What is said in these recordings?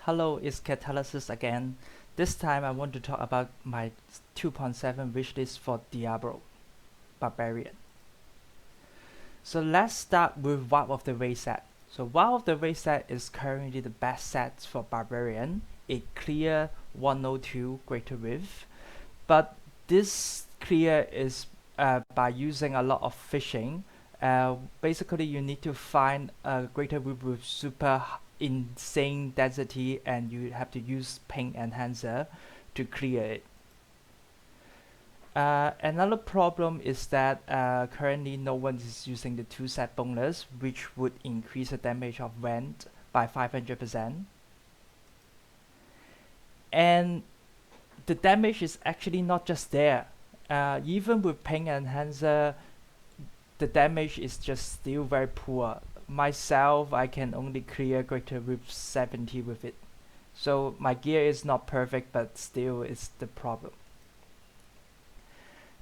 Hello, it's Catalysis again. This time I want to talk about my 2.7 wishlist for Diablo, Barbarian. So let's start with Wild of the Way set. So Wild of the Way set is currently the best set for Barbarian. It clear 102 greater width, but this clear is by using a lot of fishing. Basically, you need to find a greater width with super insane density, and you have to use ping enhancer to clear it. Another problem is that currently no one is using the 2-set bonus, which would increase the damage of Vent by 500%. And the damage is actually not just there. Even with ping enhancer, the damage is just still very poor. Myself, I can only clear greater with 70 with it. So my gear is not perfect, but still it's the problem.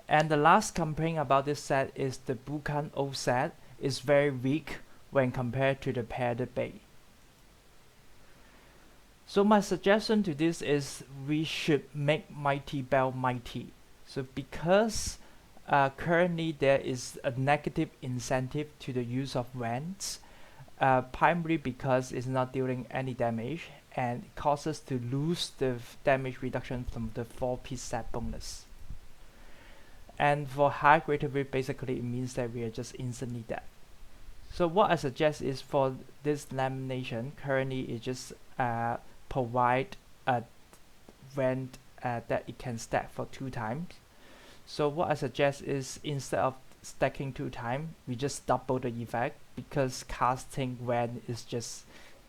And the last complaint about this set is the Bukan O set is very weak when compared to the paired Bay. So my suggestion to this is we should make Mighty Bell mighty. So because currently there is a negative incentive to the use of Vents, primarily because it's not dealing any damage and it causes to lose the damage reduction from the 4-piece set bonus. And for high greater width, basically it means that we are just instantly dead. So what I suggest is for this lamination, currently it just provide a vent that it can stack for 2 times. So what I suggest is instead of stacking 2 times, we just double the effect, because casting vent is just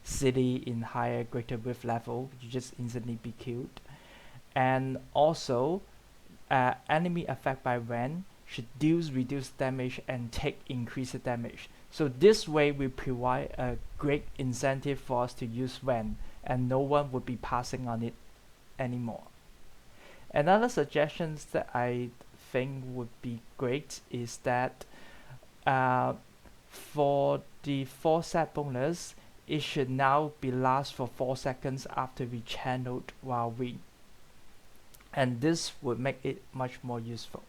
silly in higher greater width level. You just instantly be killed. And also enemy affected by vent should deal reduced damage and take increased damage. So this way we provide a great incentive for us to use vent, and no one would be passing on it anymore. Another suggestions that I think would be great is that for the 4-set bonus, it should now be last for 4 seconds after we channeled while we, and this would make it much more useful.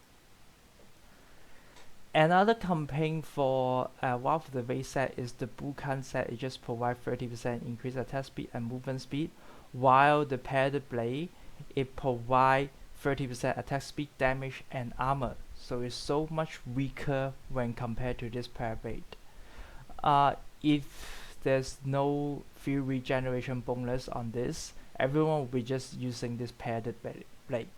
Another campaign for Wild of the Way set is the Bukan set. It just provides 30% increased attack speed and movement speed, while the paired blade it provides 30% attack speed, damage, and armor. So it's so much weaker when compared to this paired blade. If there's no field regeneration bonus on this, everyone will be just using this paired blade.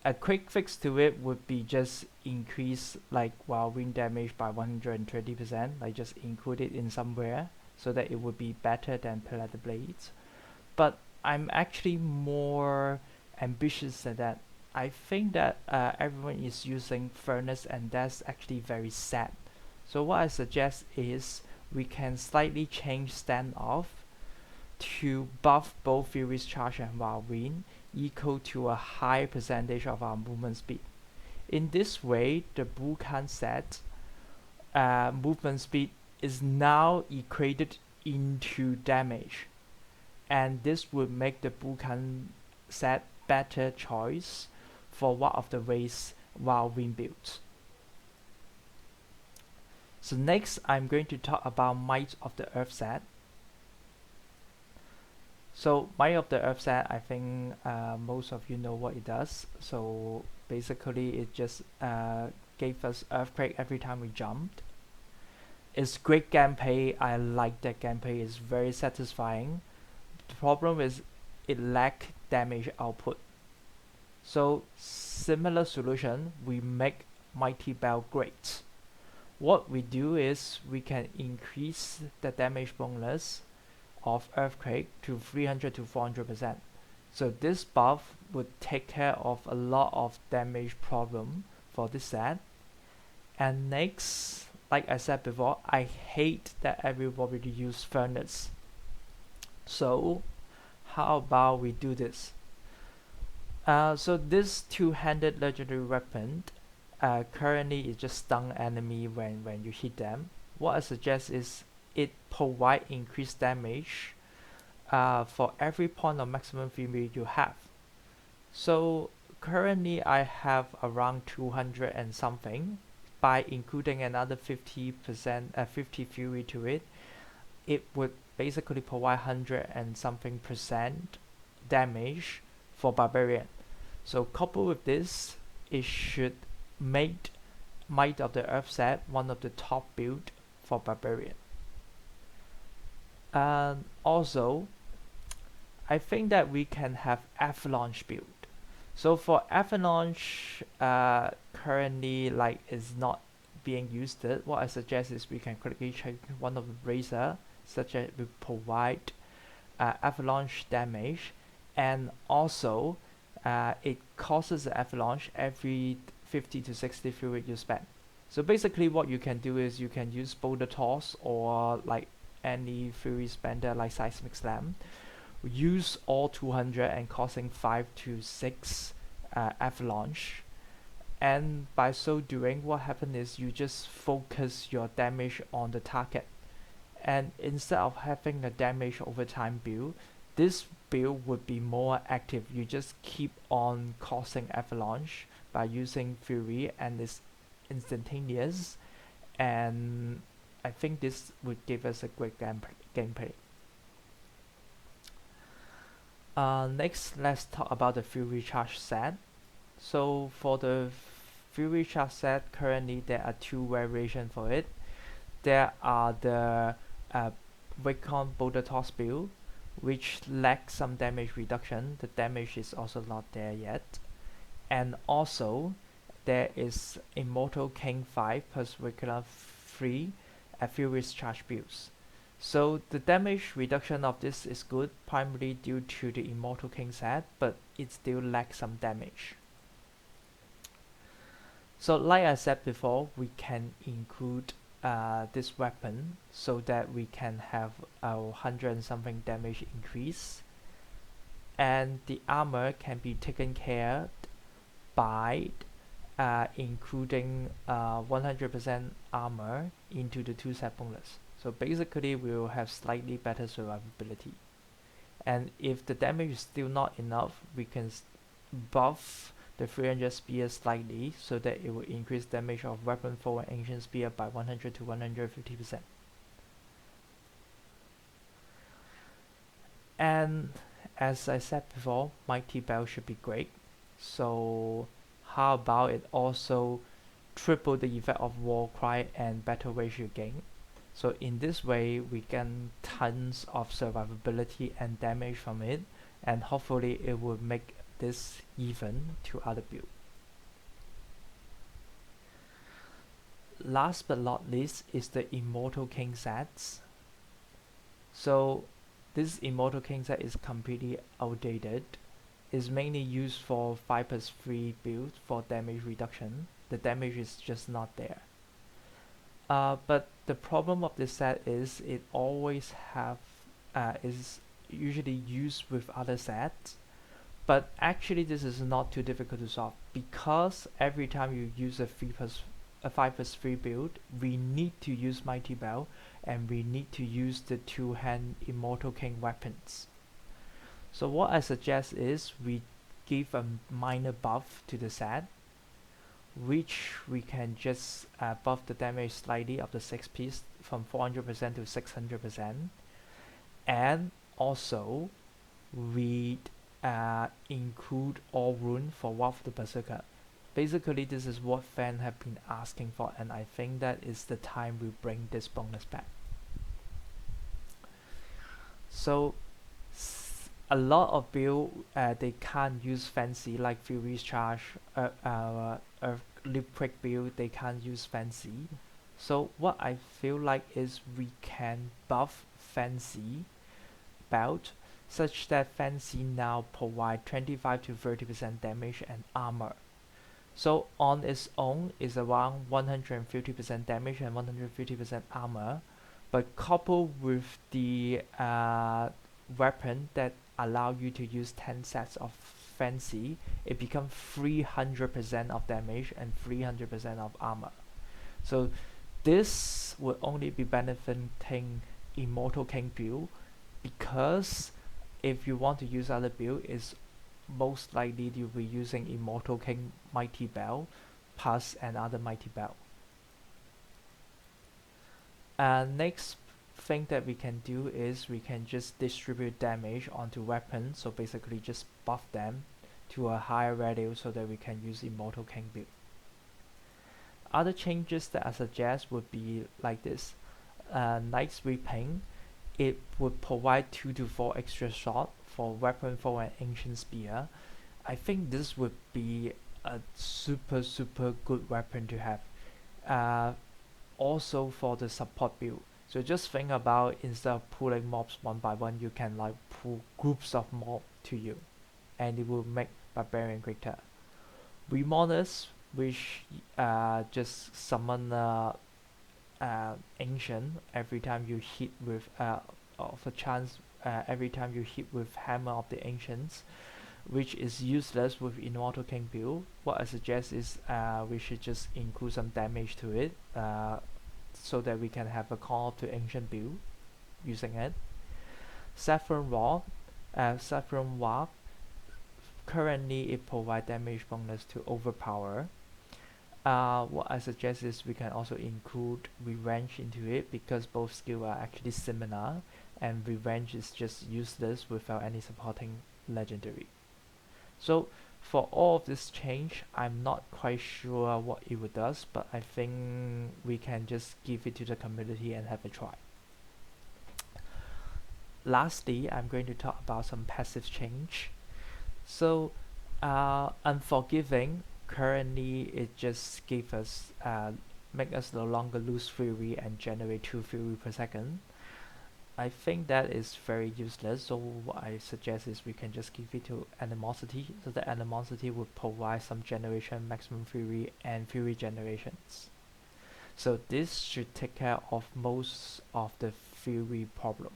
A quick fix to it would be just increase like wind damage by 120%, like just include it in somewhere so that it would be better than paired blades. But I'm actually more ambitious than that. I think that everyone is using furnace, and that's actually very sad. So what I suggest is we can slightly change standoff to buff both Fury's charge and wind equal to a high percentage of our movement speed. In this way, the Bukan set movement speed is now equated into damage, and this would make the Bukan set better choice for Wild of the Ways wind builds. So next I'm going to talk about Might of the Earth set. So Might of the Earth set, I think most of you know what it does. So basically it just gave us earthquake every time we jumped. It's great gameplay. I like that gameplay. It's very satisfying. The problem is it lack damage output. So similar solution, we make Mighty Bell great. What we do is we can increase the damage bonus of earthquake to 300 to 400%. So this buff would take care of a lot of damage problem for this set. And next, like I said before, I hate that everybody use furnace. So how about we do this? So this 2-handed legendary weapon currently it just stun enemy when you hit them. What I suggest is it provide increased damage for every point of maximum fury you have. So currently I have around 200 and something. By including another 50%, 50 fury to it, it would basically provide 100 and something percent damage for Barbarian. So coupled with this, it should make Might of the Earth set one of the top build for Barbarian. And also, I think that we can have Avalanche build. So for Avalanche, currently like is not being used. What I suggest is we can quickly check one of the razor, such as we provide avalanche damage, and also it causes an avalanche every 50 to 60 fury you spend. So basically what you can do is you can use boulder toss or like any fury spender like seismic slam, use all 200 and causing 5 to 6 avalanche, and by so doing what happens is you just focus your damage on the target, and instead of having a damage over time build, this build would be more active. You just keep on causing avalanche by using fury, and it's instantaneous, and I think this would give us a great gameplay. Next, let's talk about the fury charge set. So for the fury charge set, currently there are two variations for it. There are the Wacom Boulder Toss build, which lacks some damage reduction. The damage is also not there yet. And also, there is Immortal King 5 plus regular 3 Furious Charge builds. So the damage reduction of this is good, primarily due to the Immortal King set, but it still lacks some damage. So like I said before, we can include this weapon so that we can have a 100 and something damage increase, and the armor can be taken care by including 100% armor into the 2 set bonus. So basically we will have slightly better survivability, and if the damage is still not enough, we can buff the 300 spear slightly so that it will increase damage of weapon foe and ancient spear by 100 to 150%. And as I said before, Mighty Bell should be great. So how about it also triple the effect of War Cry and Battle Ratio gain? So in this way, we get tons of survivability and damage from it, and hopefully it will make this even to other builds. Last but not least is the Immortal King sets. So this Immortal King set is completely outdated. It's mainly used for 5+3 build for damage reduction. The damage is just not there. But the problem of this set is it always is usually used with other sets, but actually this is not too difficult to solve, because every time you use a 5+3 build, we need to use Mighty Bell, and we need to use the 2-hand Immortal King weapons. So what I suggest is we give a minor buff to the set, which we can just buff the damage slightly of the 6 piece from 400% to 600%, and also we include all rune for Wrath of the Berserker. Basically this is what fans have been asking for, and I think that is the time we bring this bonus back. So a lot of build they can't use fancy, like Fury's Charge, Leap Quick build, they can't use fancy. So what I feel like is we can buff fancy belt such that fancy now provide 25 to 30% damage and armor. So on its own is around 150% damage and 150% armor, but coupled with the weapon that allow you to use 10 sets of fancy, it becomes 300% of damage and 300% of armor. So this will only be benefiting Immortal King build, because if you want to use other build, it's most likely you'll be using Immortal King Mighty Bell plus another Mighty Bell. Next thing that we can do is we can just distribute damage onto weapons, so basically just buff them to a higher value so that we can use Immortal King build. Other changes that I suggest would be like this. Night Sweeping, it would provide 2 to 4 extra shot for weapon for an ancient spear. I think this would be a super good weapon to have. Also for the support build, so just think about, instead of pulling mobs one by one, you can like pull groups of mobs to you, and it will make Barbarian greater. Remoders, which just summon ancient every time you hit with of a chance every time you hit with Hammer of the Ancients, which is useless with Immortal King build. What I suggest is we should just include some damage to it, so that we can have a call to ancient build using it. Saffron Warp, currently it provides damage bonus to overpower. What I suggest is we can also include Revenge into it, because both skills are actually similar, and Revenge is just useless without any supporting legendary. So for all of this change, I'm not quite sure what it would does, but I think we can just give it to the community and have a try. Lastly, I'm going to talk about some passive change. So Unforgiving, currently it just give us make us no longer lose fury and generate 2 fury per second. I think that is very useless, so what I suggest is we can just give it to Animosity, so the Animosity will provide some generation maximum fury and fury generations. So this should take care of most of the fury problem.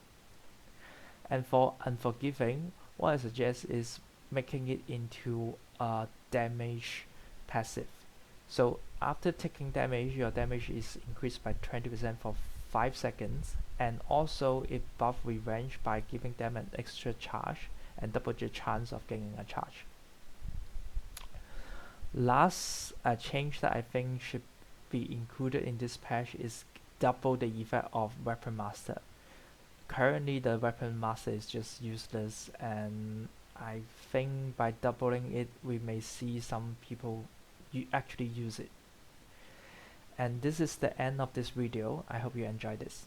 And for Unforgiving, what I suggest is making it into a damage passive. So after taking damage, your damage is increased by 20% for 5 seconds, and also it buff Revenge by giving them an extra charge and double the chance of gaining a charge. Last change that I think should be included in this patch is double the effect of Weapon Master. Currently the Weapon Master is just useless, and I think by doubling it we may see some people actually use it. And this is the end of this video. I hope you enjoyed this.